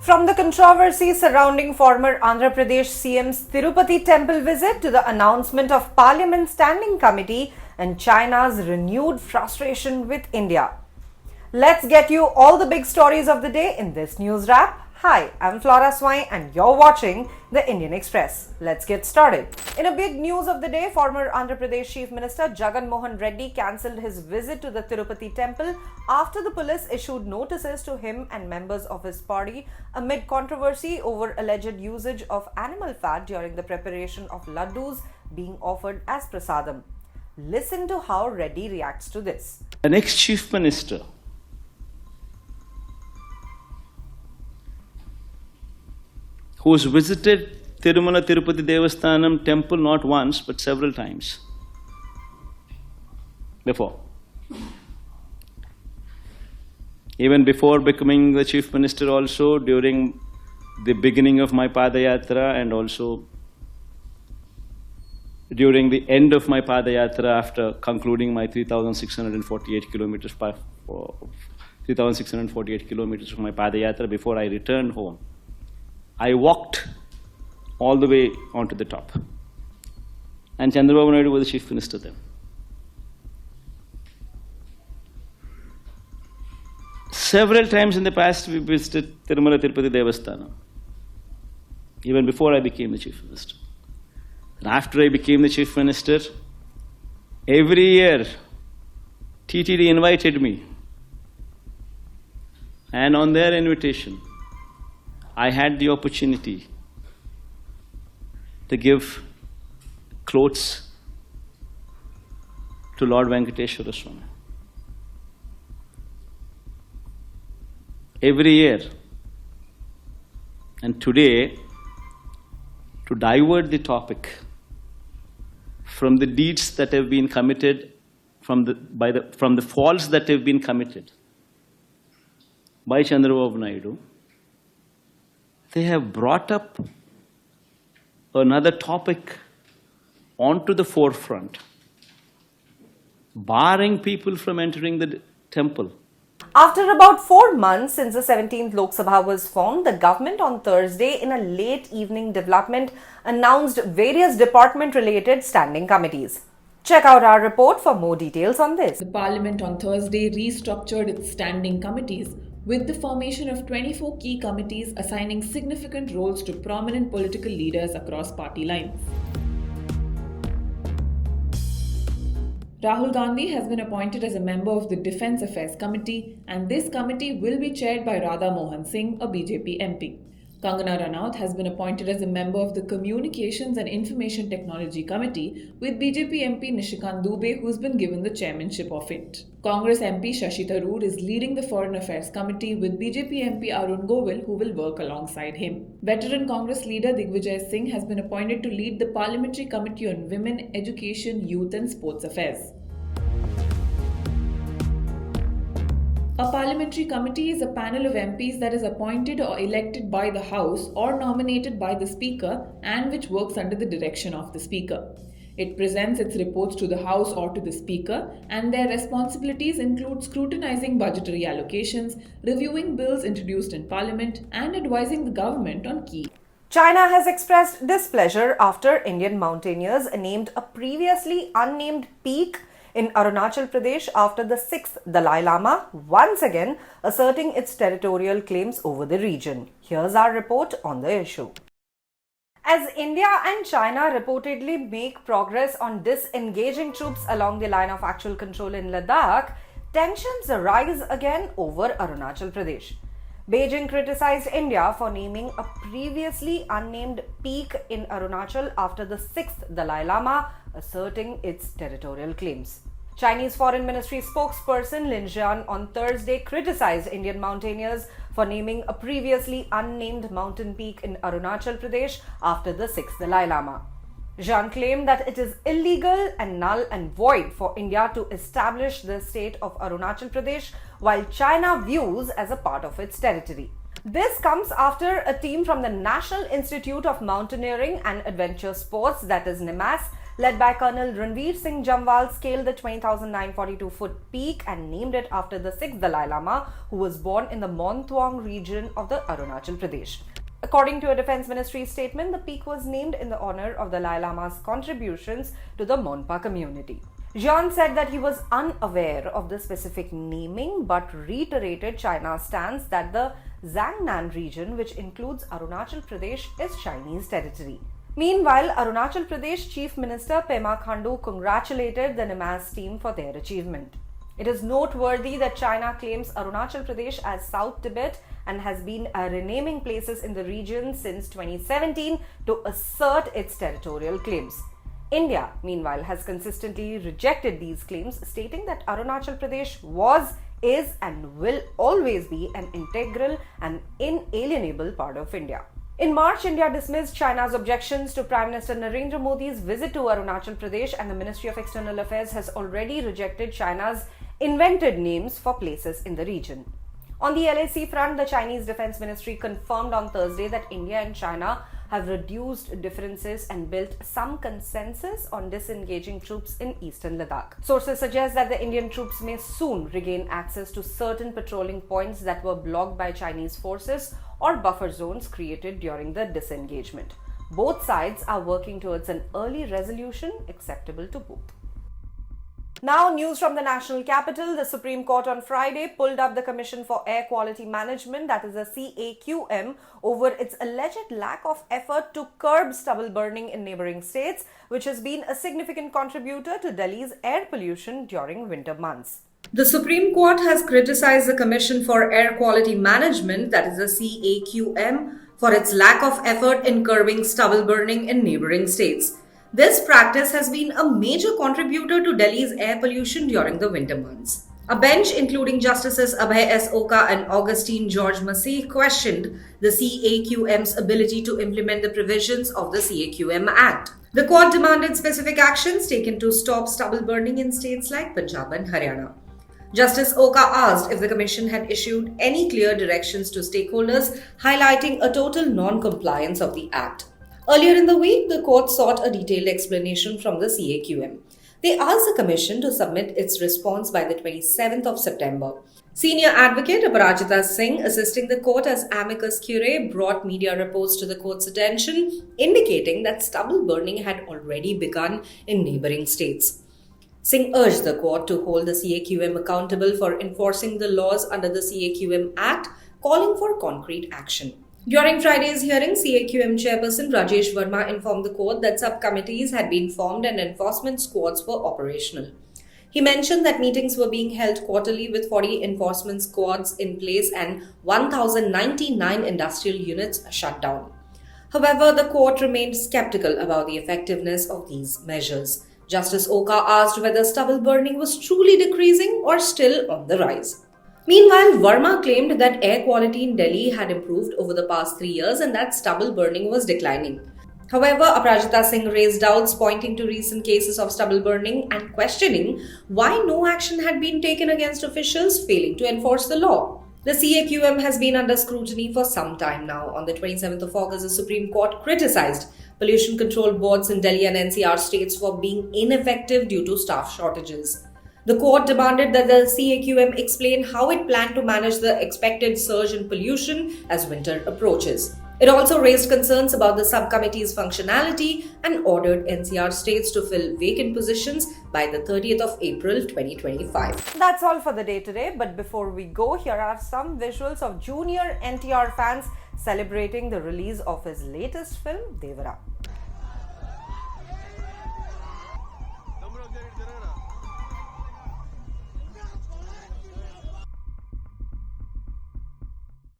From the controversy surrounding former Andhra Pradesh CM's Tirupati temple visit to the announcement of Parliament Standing Committee and China's renewed frustration with India. Let's get you all the big stories of the day in this news wrap. Hi, I'm Flora Swine and you're watching the Indian Express. Let's get started. In a big news of the day, former Andhra Pradesh Chief Minister Jagan Reddy cancelled his visit to the Tirupati temple after the police issued notices to him and members of his party amid controversy over alleged usage of animal fat during the preparation of laddus being offered as prasadam. Listen to how Reddy reacts to this. An ex-chief minister who's visited Tirumala Tirupati Devasthanam temple not once but several times before. Even before becoming the chief minister also, during the beginning of my Padayatra and also during the end of my Padayatra after concluding my 3,648 kilometers of my Padayatra before I returned home. I walked all the way onto the top. And Chandrababu Naidu was the chief minister then. Several times in the past we visited Tirumala Tirupati Devasthanam, even before I became the chief minister. And after I became the chief minister, every year TTD invited me. And on their invitation, I had the opportunity to give clothes to Lord Venkateshwara Swami. Every year. And today, to divert the topic from the deeds that have been committed, from the faults that have been committed by Chandrababu Naidu, they have brought up another topic onto the forefront, barring people from entering the temple. After about 4 months since the 17th Lok Sabha was formed, the government on Thursday, in a late evening development, announced various department-related standing committees. Check out our report for more details on this. The Parliament on Thursday restructured its standing committees with the formation of 24 key committees assigning significant roles to prominent political leaders across party lines. Rahul Gandhi has been appointed as a member of the Defence Affairs Committee, and this committee will be chaired by Radha Mohan Singh, a BJP MP. Kangana Ranaut has been appointed as a member of the Communications and Information Technology Committee, with BJP MP Nishikant Dubey, who has been given the chairmanship of it. Congress MP Shashi Tharoor is leading the Foreign Affairs Committee, with BJP MP Arun Govil, who will work alongside him. Veteran Congress leader Digvijay Singh has been appointed to lead the Parliamentary Committee on Women, Education, Youth and Sports Affairs. A parliamentary committee is a panel of MPs that is appointed or elected by the House or nominated by the Speaker and which works under the direction of the Speaker. It presents its reports to the House or to the Speaker, and their responsibilities include scrutinizing budgetary allocations, reviewing bills introduced in Parliament, and advising the government on key. China has expressed displeasure after Indian mountaineers named a previously unnamed peak in Arunachal Pradesh after the 6th Dalai Lama once again asserting its territorial claims over the region. Here's our report on the issue. As India and China reportedly make progress on disengaging troops along the line of actual control in Ladakh, tensions rise again over Arunachal Pradesh. Beijing criticized India for naming a previously unnamed peak in Arunachal after the 6th Dalai Lama asserting its territorial claims. Chinese Foreign Ministry spokesperson Lin Jian on Thursday criticized Indian mountaineers for naming a previously unnamed mountain peak in Arunachal Pradesh after the 6th Dalai Lama. Jian claimed that it is illegal and null and void for India to establish the state of Arunachal Pradesh, while China views as a part of its territory. This comes after a team from the National Institute of Mountaineering and Adventure Sports, that is NIMAS, led by Colonel Ranveer Singh Jamwal, scaled the 20,942-foot peak and named it after the 6th Dalai Lama, who was born in the Montuong region of the Arunachal Pradesh. According to a Defense Ministry statement, the peak was named in the honor of the Dalai Lama's contributions to the Monpa community. Jagan said that he was unaware of the specific naming but reiterated China's stance that the Zhangnan region, which includes Arunachal Pradesh, is Chinese territory. Meanwhile, Arunachal Pradesh Chief Minister Pema Khandu congratulated the Nimas team for their achievement. It is noteworthy that China claims Arunachal Pradesh as South Tibet and has been renaming places in the region since 2017 to assert its territorial claims. India, meanwhile, has consistently rejected these claims, stating that Arunachal Pradesh was, is, and will always be an integral and inalienable part of India. In March, India dismissed China's objections to Prime Minister Narendra Modi's visit to Arunachal Pradesh, and the Ministry of External Affairs has already rejected China's invented names for places in the region. On the LAC front, the Chinese Defense Ministry confirmed on Thursday that India and China have reduced differences and built some consensus on disengaging troops in eastern Ladakh. Sources suggest that the Indian troops may soon regain access to certain patrolling points that were blocked by Chinese forces or buffer zones created during the disengagement. Both sides are working towards an early resolution acceptable to both. Now, news from the national capital. The Supreme Court on Friday pulled up the Commission for Air Quality Management, that is the CAQM, over its alleged lack of effort to curb stubble burning in neighbouring states, which has been a significant contributor to Delhi's air pollution during winter months. The Supreme Court has criticized the Commission for Air Quality Management, that is the CAQM, for its lack of effort in curbing stubble burning in neighbouring states. This practice has been a major contributor to Delhi's air pollution during the winter months. A bench including Justices Abhay S. Oka and Augustine George Massey questioned the CAQM's ability to implement the provisions of the CAQM Act. The court demanded specific actions taken to stop stubble burning in states like Punjab and Haryana. Justice Oka asked if the Commission had issued any clear directions to stakeholders, highlighting a total non-compliance of the Act. Earlier in the week, the court sought a detailed explanation from the CAQM. They asked the Commission to submit its response by the 27th of September. Senior advocate Aparajita Singh, assisting the court as amicus curiae, brought media reports to the court's attention, indicating that stubble burning had already begun in neighbouring states. Singh urged the court to hold the CAQM accountable for enforcing the laws under the CAQM Act, calling for concrete action. During Friday's hearing, CAQM chairperson Rajesh Verma informed the court that subcommittees had been formed and enforcement squads were operational. He mentioned that meetings were being held quarterly with 40 enforcement squads in place and 1,099 industrial units shut down. However, the court remained skeptical about the effectiveness of these measures. Justice Oka asked whether stubble burning was truly decreasing or still on the rise. Meanwhile, Verma claimed that air quality in Delhi had improved over the past 3 years and that stubble burning was declining. However, Aparajita Singh raised doubts, pointing to recent cases of stubble burning and questioning why no action had been taken against officials failing to enforce the law. The CAQM has been under scrutiny for some time now. On the 27th of August, the Supreme Court criticized pollution control boards in Delhi and NCR states for being ineffective due to staff shortages. The court demanded that the CAQM explain how it planned to manage the expected surge in pollution as winter approaches. It also raised concerns about the subcommittee's functionality and ordered NCR states to fill vacant positions by the 30th of April 2025. That's all for the day today, but before we go, here are some visuals of junior NTR fans celebrating the release of his latest film, Devara.